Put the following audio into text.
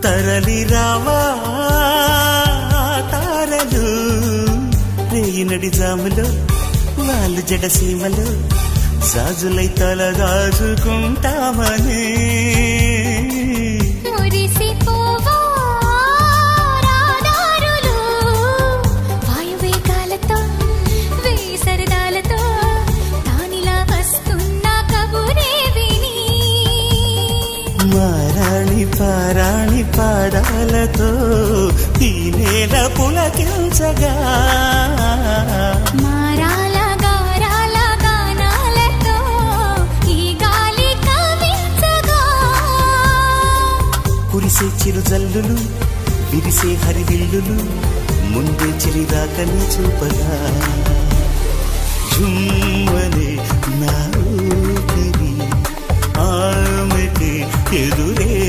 తరలి రావా తారలు రేయినడి జాములో వాళ్ళు జడసీమలో జాజులై తలదాచుకుంటామని పారాణి పాదాలతో ఈ నేల పులకించగా మారాల గారాల గానాలతో ఈ గాలి కవించగా కురిసే చిరుజల్లులు విరిసే హరివిల్లులు ముందే చిరిదాకని చూపగా జుమ్మనే నా ఊపిరి ఆమెకి ఎదురే